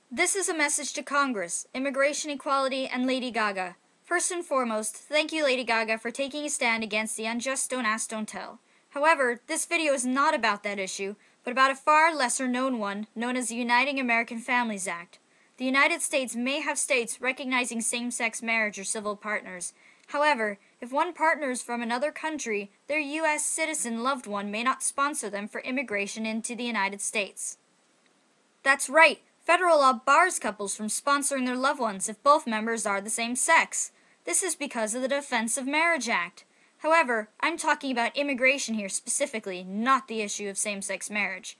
This is a message to Congress, immigration equality, and Lady Gaga. First and foremost, thank you, Lady Gaga, for taking a stand against the unjust Don't Ask, Don't Tell. However, this video is not about that issue, but about a far lesser known one, known as the Uniting American Families Act. The United States may have states recognizing same-sex marriage or civil partners. However, if one partner is from another country, their U.S. citizen loved one may not sponsor them for immigration into the United States. That's right! Federal law bars couples from sponsoring their loved ones if both members are the same sex. This is because of the Defense of Marriage Act. However, I'm talking about immigration here specifically, not the issue of same-sex marriage.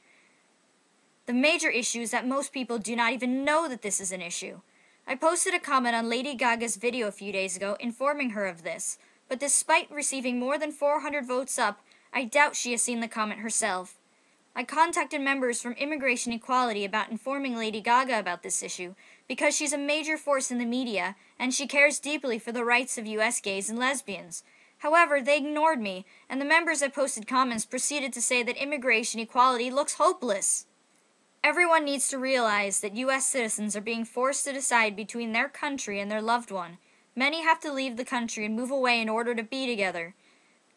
The major issue is that most people do not even know that this is an issue. I posted a comment on Lady Gaga's video a few days ago informing her of this, but despite receiving more than 400 votes up, I doubt she has seen the comment herself. I contacted members from Immigration Equality about informing Lady Gaga about this issue because she's a major force in the media and she cares deeply for the rights of U.S. gays and lesbians. However, they ignored me, and the members that posted comments proceeded to say that immigration equality looks hopeless. Everyone needs to realize that U.S. citizens are being forced to decide between their country and their loved one. Many have to leave the country and move away in order to be together.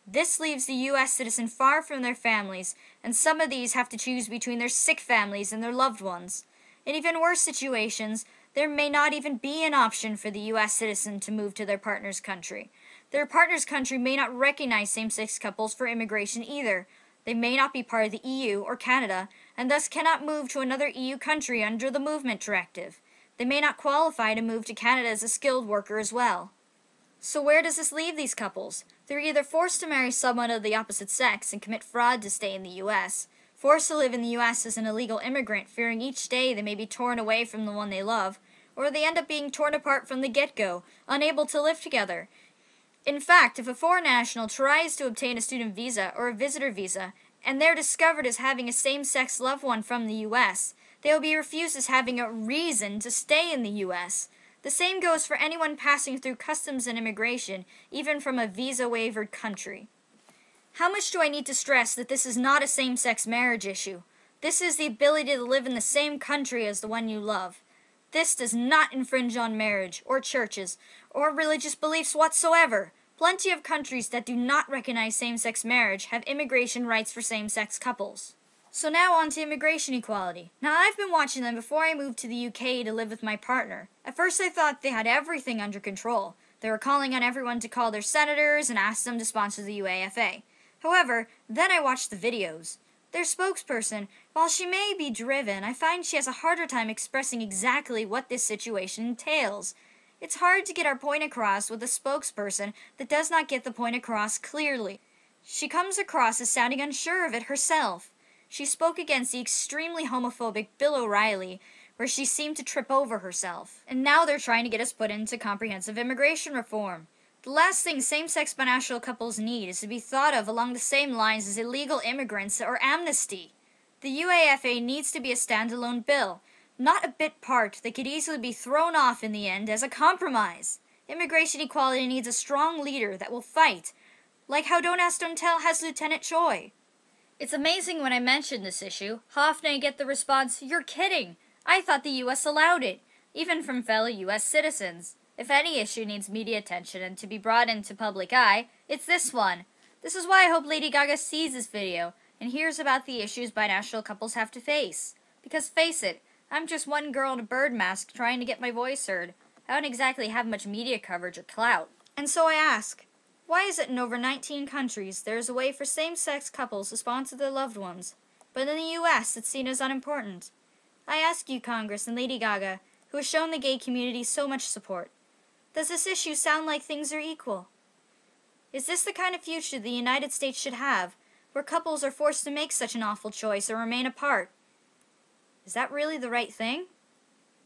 This leaves the U.S. citizen far from their families, and some of these have to choose between their sick families and their loved ones. In even worse situations, there may not even be an option for the U.S. citizen to move to their partner's country. Their partner's country may not recognize same-sex couples for immigration either. They may not be part of the EU or Canada, and thus cannot move to another EU country under the Movement Directive. They may not qualify to move to Canada as a skilled worker as well. So where does this leave these couples? They're either forced to marry someone of the opposite sex and commit fraud to stay in the U.S., forced to live in the U.S. as an illegal immigrant, fearing each day they may be torn away from the one they love, or they end up being torn apart from the get-go, unable to live together. In fact, if a foreign national tries to obtain a student visa or a visitor visa, and they're discovered as having a same-sex loved one from the U.S., they will be refused as having a reason to stay in the U.S., The same goes for anyone passing through customs and immigration, even from a visa-waivered country. How much do I need to stress that this is not a same-sex marriage issue? This is the ability to live in the same country as the one you love. This does not infringe on marriage, or churches, or religious beliefs whatsoever. Plenty of countries that do not recognize same-sex marriage have immigration rights for same-sex couples. So now on to immigration equality. Now I've been watching them before I moved to the UK to live with my partner. At first I thought they had everything under control. They were calling on everyone to call their senators and ask them to sponsor the UAFA. However, then I watched the videos. Their spokesperson, while she may be driven, I find she has a harder time expressing exactly what this situation entails. It's hard to get our point across with a spokesperson that does not get the point across clearly. She comes across as sounding unsure of it herself. She spoke against the extremely homophobic Bill O'Reilly, where she seemed to trip over herself. And now they're trying to get us put into comprehensive immigration reform. The last thing same-sex binational couples need is to be thought of along the same lines as illegal immigrants or amnesty. The UAFA needs to be a standalone bill, not a bit part that could easily be thrown off in the end as a compromise. Immigration equality needs a strong leader that will fight, like how Don't Ask, Don't Tell has Lieutenant Choi. It's amazing when I mention this issue, how often I get the response, "You're kidding! I thought the U.S. allowed it," even from fellow U.S. citizens. If any issue needs media attention and to be brought into public eye, it's this one. This is why I hope Lady Gaga sees this video and hears about the issues binational couples have to face. Because face it, I'm just one girl in a bird mask trying to get my voice heard. I don't exactly have much media coverage or clout. And so I ask, why is it in over 19 countries there is a way for same-sex couples to sponsor their loved ones, but in the U.S. it's seen as unimportant? I ask you, Congress and Lady Gaga, who has shown the gay community so much support, does this issue sound like things are equal? Is this the kind of future the United States should have, where couples are forced to make such an awful choice or remain apart? Is that really the right thing?